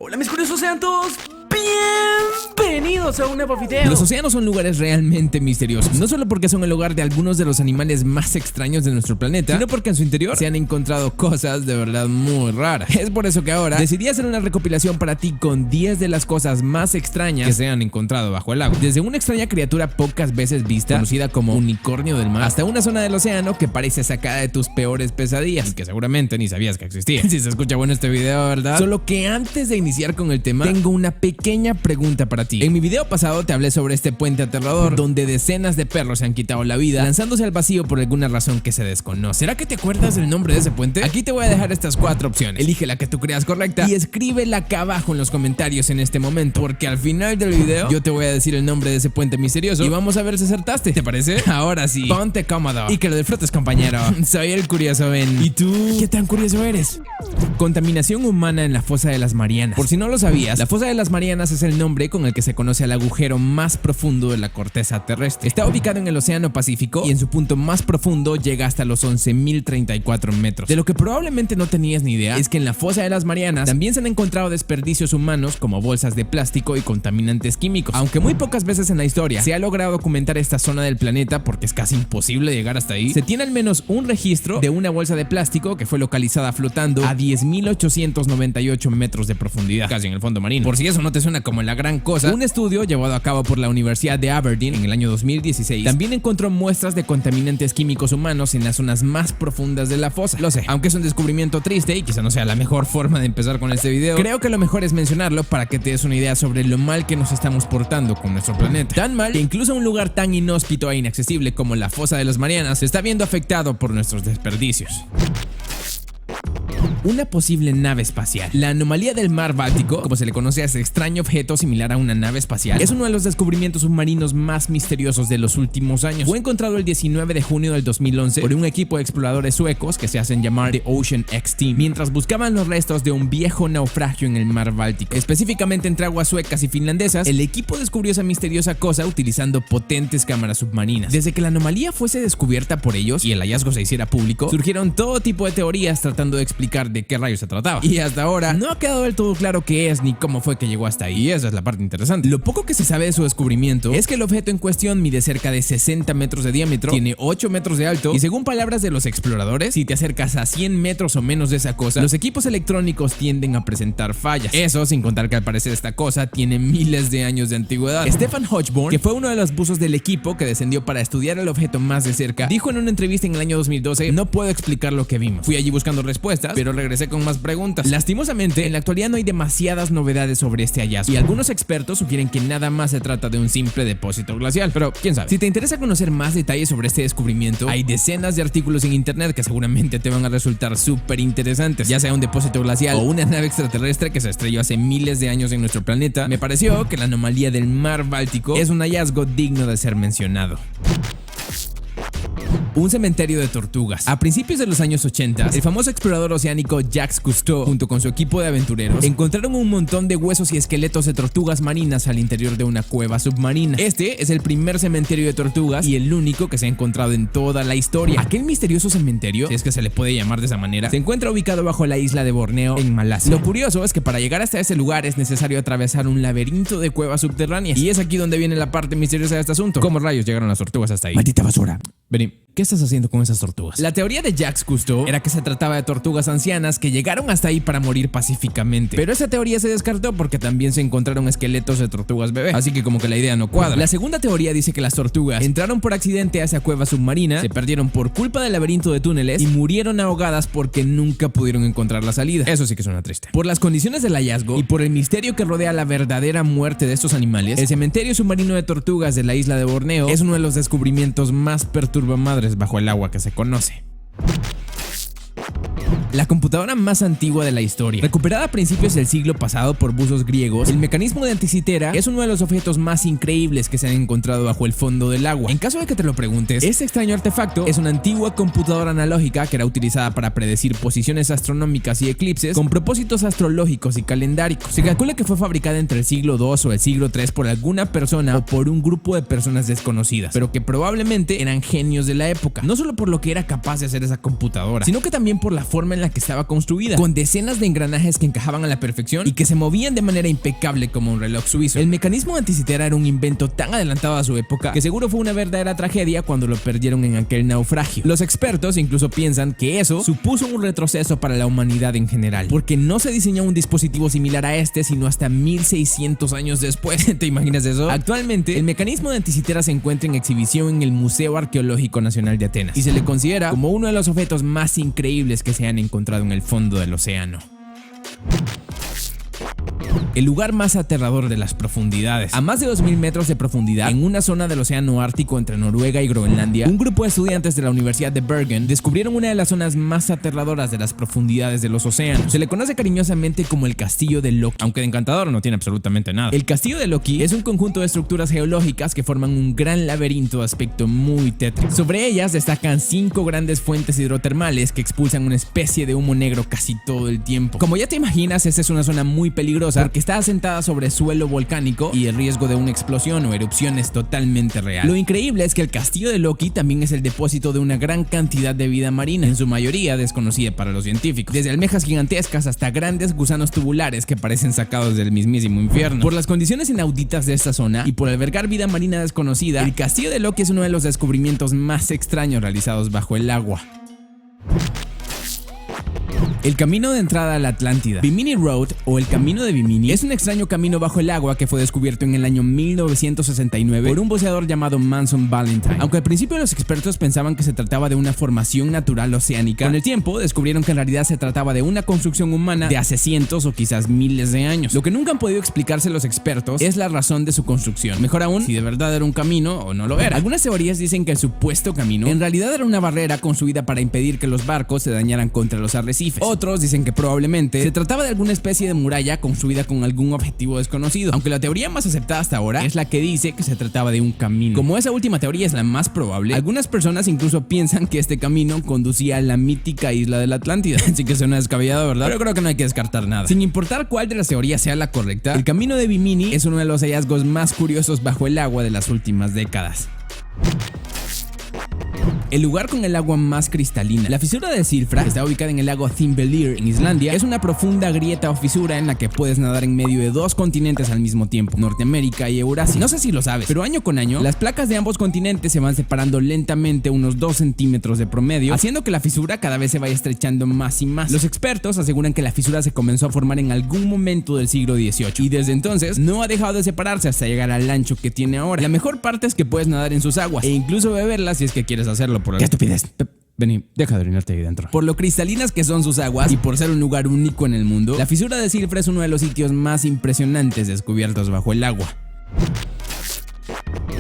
Hola mis curiosos, sean todos bienvenidos a un nuevo video. Los océanos son lugares realmente misteriosos, no solo porque son el hogar de algunos de los animales más extraños de nuestro planeta, sino porque en su interior se han encontrado cosas de verdad muy raras. Es por eso que ahora decidí hacer una recopilación para ti con 10 de las cosas más extrañas que se han encontrado bajo el agua. Desde una extraña criatura pocas veces vista, conocida como unicornio del mar, hasta una zona del océano que parece sacada de tus peores pesadillas y que seguramente ni sabías que existía. Si se escucha bueno este video, ¿verdad? Solo que antes de iniciar con el tema, tengo una pequeña pregunta para ti. En mi video pasado te hablé sobre este puente aterrador donde decenas de perros se han quitado la vida lanzándose al vacío por alguna razón que se desconoce. ¿Será que te acuerdas del nombre de ese puente? Aquí te voy a dejar estas 4 opciones. Elige la que tú creas correcta y escríbela acá abajo en los comentarios en este momento, porque al final del video yo te voy a decir el nombre de ese puente misterioso y vamos a ver si acertaste. ¿Te parece? Ahora sí, ponte cómodo y que lo disfrutes, compañero. Soy el Curioso Ben. ¿Y tú? ¿Qué tan curioso eres? Contaminación humana en la fosa de las Marianas. Por si no lo sabías, la fosa de las Marianas es el nombre con el que se conoce al agujero más profundo de la corteza terrestre. Está ubicado en el Océano Pacífico y en su punto más profundo llega hasta los 11.034 metros. De lo que probablemente no tenías ni idea es que en la fosa de las Marianas también se han encontrado desperdicios humanos como bolsas de plástico y contaminantes químicos. Aunque muy pocas veces en la historia se ha logrado documentar esta zona del planeta porque es casi imposible llegar hasta ahí, se tiene al menos un registro de una bolsa de plástico que fue localizada flotando a 10.898 metros de profundidad, casi en el fondo marino. Por si eso no te suena como la gran cosa, un estudio llevado a cabo por la Universidad de Aberdeen en el año 2016 también encontró muestras de contaminantes químicos humanos en las zonas más profundas de la fosa. Lo sé, aunque es un descubrimiento triste y quizá no sea la mejor forma de empezar con este video, creo que lo mejor es mencionarlo para que te des una idea sobre lo mal que nos estamos portando con nuestro planeta. Tan mal que incluso un lugar tan inhóspito e inaccesible como la fosa de las Marianas se está viendo afectado por nuestros desperdicios. Una posible nave espacial. La anomalía del mar Báltico, como se le conoce a ese extraño objeto similar a una nave espacial, es uno de los descubrimientos submarinos más misteriosos de los últimos años. Fue encontrado el 19 de junio del 2011 por un equipo de exploradores suecos que se hacen llamar The Ocean X Team, mientras buscaban los restos de un viejo naufragio en el mar Báltico. Específicamente entre aguas suecas y finlandesas, el equipo descubrió esa misteriosa cosa utilizando potentes cámaras submarinas. Desde que la anomalía fuese descubierta por ellos y el hallazgo se hiciera público, surgieron todo tipo de teorías tratando de explicar de qué rayos se trataba. Y hasta ahora no ha quedado del todo claro qué es ni cómo fue que llegó hasta ahí. Y esa es la parte interesante. Lo poco que se sabe de su descubrimiento es que el objeto en cuestión mide cerca de 60 metros de diámetro, tiene 8 metros de alto y según palabras de los exploradores, si te acercas a 100 metros o menos de esa cosa, los equipos electrónicos tienden a presentar fallas. Eso sin contar que al parecer esta cosa tiene miles de años de antigüedad. Stefan Hodgborn, que fue uno de los buzos del equipo que descendió para estudiar el objeto más de cerca, dijo en una entrevista en el año 2012: "No puedo explicar lo que vimos. Fui allí buscando respuestas, pero regresé con más preguntas". Lastimosamente, en la actualidad no hay demasiadas novedades sobre este hallazgo y algunos expertos sugieren que nada más se trata de un simple depósito glacial, pero quién sabe. Si te interesa conocer más detalles sobre este descubrimiento, hay decenas de artículos en internet que seguramente te van a resultar súper interesantes, ya sea un depósito glacial o una nave extraterrestre que se estrelló hace miles de años en nuestro planeta. Me pareció que la anomalía del mar Báltico es un hallazgo digno de ser mencionado. Un cementerio de tortugas. A principios de los años 80, el famoso explorador oceánico Jacques Cousteau, junto con su equipo de aventureros, encontraron un montón de huesos y esqueletos de tortugas marinas al interior de una cueva submarina. Este es el primer cementerio de tortugas y el único que se ha encontrado en toda la historia. Aquel misterioso cementerio, si es que se le puede llamar de esa manera, se encuentra ubicado bajo la isla de Borneo, en Malasia. Lo curioso es que para llegar hasta ese lugar es necesario atravesar un laberinto de cuevas subterráneas. Y es aquí donde viene la parte misteriosa de este asunto. ¿Cómo rayos llegaron las tortugas hasta ahí? Maldita basura. Vení, ¿qué estás haciendo con esas tortugas? La teoría de Jacques Cousteau era que se trataba de tortugas ancianas que llegaron hasta ahí para morir pacíficamente. Pero esa teoría se descartó porque también se encontraron esqueletos de tortugas bebé, así que como que la idea no cuadra. La segunda teoría dice que las tortugas entraron por accidente a esa cueva submarina, se perdieron por culpa del laberinto de túneles y murieron ahogadas porque nunca pudieron encontrar la salida. Eso sí que suena triste. Por las condiciones del hallazgo y por el misterio que rodea la verdadera muerte de estos animales, el cementerio submarino de tortugas de la isla de Borneo es uno de los descubrimientos más perturbamadores bajo el agua que se conoce. La computadora más antigua de la historia. Recuperada a principios del siglo pasado por buzos griegos, el mecanismo de anticitera es uno de los objetos más increíbles que se han encontrado bajo el fondo del agua. En caso de que te lo preguntes, este extraño artefacto es una antigua computadora analógica que era utilizada para predecir posiciones astronómicas y eclipses con propósitos astrológicos y calendáricos. Se calcula que fue fabricada entre el siglo II o el siglo III por alguna persona o por un grupo de personas desconocidas, pero que probablemente eran genios de la época, no solo por lo que era capaz de hacer esa computadora, sino que también por la forma en la que estaba construida, con decenas de engranajes que encajaban a la perfección y que se movían de manera impecable como un reloj suizo. El mecanismo anticitera era un invento tan adelantado a su época que seguro fue una verdadera tragedia cuando lo perdieron en aquel naufragio. Los expertos incluso piensan que eso supuso un retroceso para la humanidad en general, porque no se diseñó un dispositivo similar a este sino hasta 1600 años después. ¿Te imaginas eso? Actualmente, el mecanismo de anticitera se encuentra en exhibición en el Museo Arqueológico Nacional de Atenas y se le considera como uno de los objetos más increíbles que se han encontrado en el fondo del océano. El lugar más aterrador de las profundidades. A más de 2000 metros de profundidad, en una zona del océano Ártico entre Noruega y Groenlandia, un grupo de estudiantes de la Universidad de Bergen descubrieron una de las zonas más aterradoras de las profundidades de los océanos. Se le conoce cariñosamente como el Castillo de Loki, aunque de encantador no tiene absolutamente nada. El Castillo de Loki es un conjunto de estructuras geológicas que forman un gran laberinto de aspecto muy tétrico. Sobre ellas destacan 5 grandes fuentes hidrotermales que expulsan una especie de humo negro casi todo el tiempo. Como ya te imaginas, esta es una zona muy peligrosa porque está asentada sobre suelo volcánico y el riesgo de una explosión o erupción es totalmente real. Lo increíble es que el Castillo de Loki también es el depósito de una gran cantidad de vida marina, en su mayoría desconocida para los científicos, desde almejas gigantescas hasta grandes gusanos tubulares que parecen sacados del mismísimo infierno. Por las condiciones inauditas de esta zona y por albergar vida marina desconocida, el Castillo de Loki es uno de los descubrimientos más extraños realizados bajo el agua. El camino de entrada a la Atlántida. Bimini Road, o el camino de Bimini, es un extraño camino bajo el agua que fue descubierto en el año 1969 por un buceador llamado Manson Valentine. Aunque al principio los expertos pensaban que se trataba de una formación natural oceánica, con el tiempo descubrieron que en realidad se trataba de una construcción humana de hace cientos o quizás miles de años. Lo que nunca han podido explicarse los expertos es la razón de su construcción. Mejor aún, si de verdad era un camino o no lo era. Algunas teorías dicen que el supuesto camino en realidad era una barrera construida para impedir que los barcos se dañaran contra los arrecifes. Otros dicen que probablemente se trataba de alguna especie de muralla construida con algún objetivo desconocido, aunque la teoría más aceptada hasta ahora es la que dice que se trataba de un camino. Como esa última teoría es la más probable, algunas personas incluso piensan que este camino conducía a la mítica isla de la Atlántida. Así que suena descabellado, ¿verdad? Pero creo que no hay que descartar nada. Sin importar cuál de las teorías sea la correcta, el camino de Bimini es uno de los hallazgos más curiosos bajo el agua de las últimas décadas. El lugar con el agua más cristalina. La fisura de Silfra, que está ubicada en el lago Thimbleyr en Islandia, es una profunda grieta o fisura en la que puedes nadar en medio de 2 continentes al mismo tiempo, Norteamérica y Eurasia. No sé si lo sabes, pero año con año, las placas de ambos continentes se van separando lentamente unos 2 centímetros de promedio, haciendo que la fisura cada vez se vaya estrechando más y más. Los expertos aseguran que la fisura se comenzó a formar en algún momento del siglo XVIII y desde entonces no ha dejado de separarse hasta llegar al ancho que tiene ahora. La mejor parte es que puedes nadar en sus aguas e incluso beberlas si es que quieres hacerlo. ¡Qué estupidez! Vení, deja de orinarte ahí dentro. Por lo cristalinas que son sus aguas y por ser un lugar único en el mundo, la fisura de Silfra es uno de los sitios más impresionantes descubiertos bajo el agua.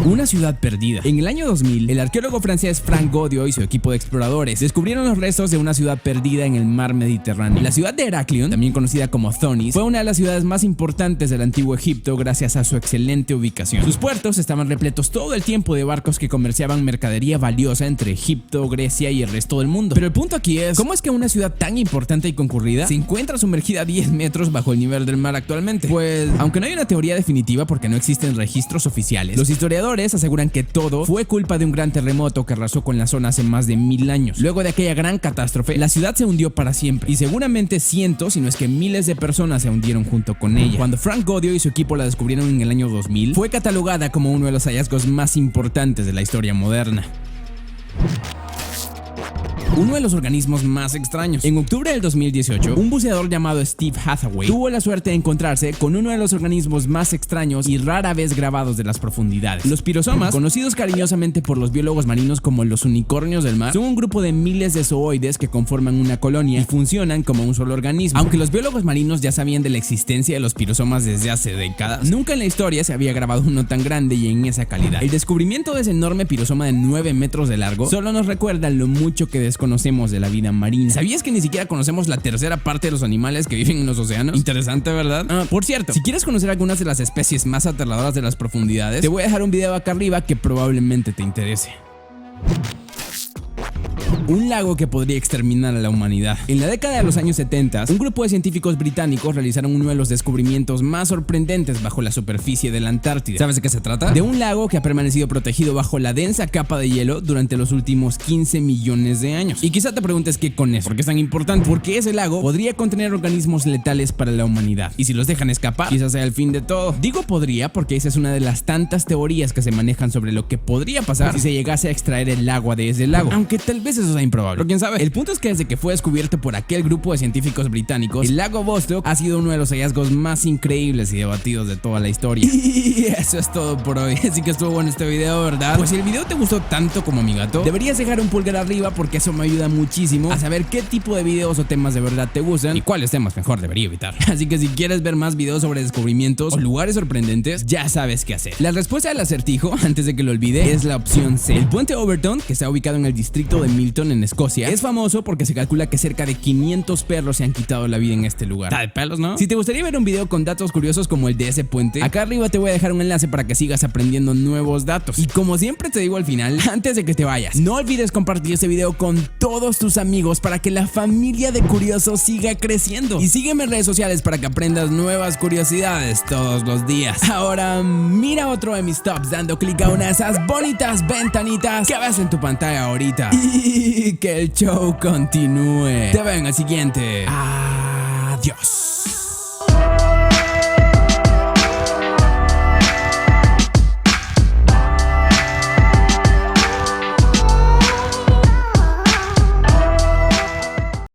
Una ciudad perdida. En el año 2000, el arqueólogo francés Frank Godiot y su equipo de exploradores descubrieron los restos de una ciudad perdida en el mar Mediterráneo. La ciudad de Heraclión, también conocida como Thonis, fue una de las ciudades más importantes del antiguo Egipto gracias a su excelente ubicación. Sus puertos estaban repletos todo el tiempo de barcos que comerciaban mercadería valiosa entre Egipto, Grecia y el resto del mundo. Pero el punto aquí es, ¿cómo es que una ciudad tan importante y concurrida se encuentra sumergida a 10 metros bajo el nivel del mar actualmente? Pues, aunque no hay una teoría definitiva porque no existen registros oficiales, los historiadores aseguran que todo fue culpa de un gran terremoto que arrasó con la zona hace más de 1000 años. Luego de aquella gran catástrofe, la ciudad se hundió para siempre y seguramente cientos, si no es que miles de personas se hundieron junto con ella. Cuando Frank Godiot y su equipo la descubrieron en el año 2000, fue catalogada como uno de los hallazgos más importantes de la historia moderna. Uno de los organismos más extraños. En octubre del 2018, un buceador llamado Steve Hathaway tuvo la suerte de encontrarse con uno de los organismos más extraños y rara vez grabados de las profundidades. Los pirosomas, conocidos cariñosamente por los biólogos marinos como los unicornios del mar, son un grupo de miles de zooides que conforman una colonia y funcionan como un solo organismo. Aunque los biólogos marinos ya sabían de la existencia de los pirosomas desde hace décadas, nunca en la historia se había grabado uno tan grande y en esa calidad. El descubrimiento de ese enorme pirosoma de 9 metros de largo solo nos recuerda lo mucho que desconocemos de la vida marina. ¿Sabías que ni siquiera conocemos la tercera parte de los animales que viven en los océanos? Interesante, ¿verdad? Por cierto, si quieres conocer algunas de las especies más aterradoras de las profundidades, te voy a dejar un video acá arriba que probablemente te interese. un lago que podría exterminar a la humanidad. En la década de los años 70, un grupo de científicos británicos realizaron uno de los descubrimientos más sorprendentes bajo la superficie de la Antártida. ¿Sabes de qué se trata? De un lago que ha permanecido protegido bajo la densa capa de hielo durante los últimos 15 millones de años. Y quizá te preguntes qué con eso, ¿por qué es tan importante? Porque ese lago podría contener organismos letales para la humanidad. Y si los dejan escapar, quizás sea el fin de todo. Digo podría porque esa es una de las tantas teorías que se manejan sobre lo que podría pasar si se llegase a extraer el agua de ese lago. Aunque tal vez eso sea improbable. Pero quién sabe. El punto es que desde que fue descubierto por aquel grupo de científicos británicos, el lago Vostok ha sido uno de los hallazgos más increíbles y debatidos de toda la historia. Y eso es todo por hoy. Así que estuvo bueno este video, ¿verdad? Pues si el video te gustó tanto como a mi gato, deberías dejar un pulgar arriba porque eso me ayuda muchísimo a saber qué tipo de videos o temas de verdad te gustan y cuáles temas mejor debería evitar. Así que si quieres ver más videos sobre descubrimientos o lugares sorprendentes, ya sabes qué hacer. La respuesta del acertijo, antes de que lo olvide, es la opción C. El puente Overton, que está ubicado en el distrito de Milton en Escocia, es famoso porque se calcula que cerca de 500 perros se han quitado la vida en este lugar. Está de pelos, ¿no? Si te gustaría ver un video con datos curiosos como el de ese puente, acá arriba te voy a dejar un enlace para que sigas aprendiendo nuevos datos. Y como siempre te digo al final, antes de que te vayas, no olvides compartir este video con todos tus amigos para que la familia de curiosos siga creciendo. Y sígueme en redes sociales para que aprendas nuevas curiosidades todos los días. Ahora mira otro de mis tops dando clic a una de esas bonitas ventanitas que ves en tu pantalla ahorita. Y que el show continúe. Te veo en el siguiente. Adiós.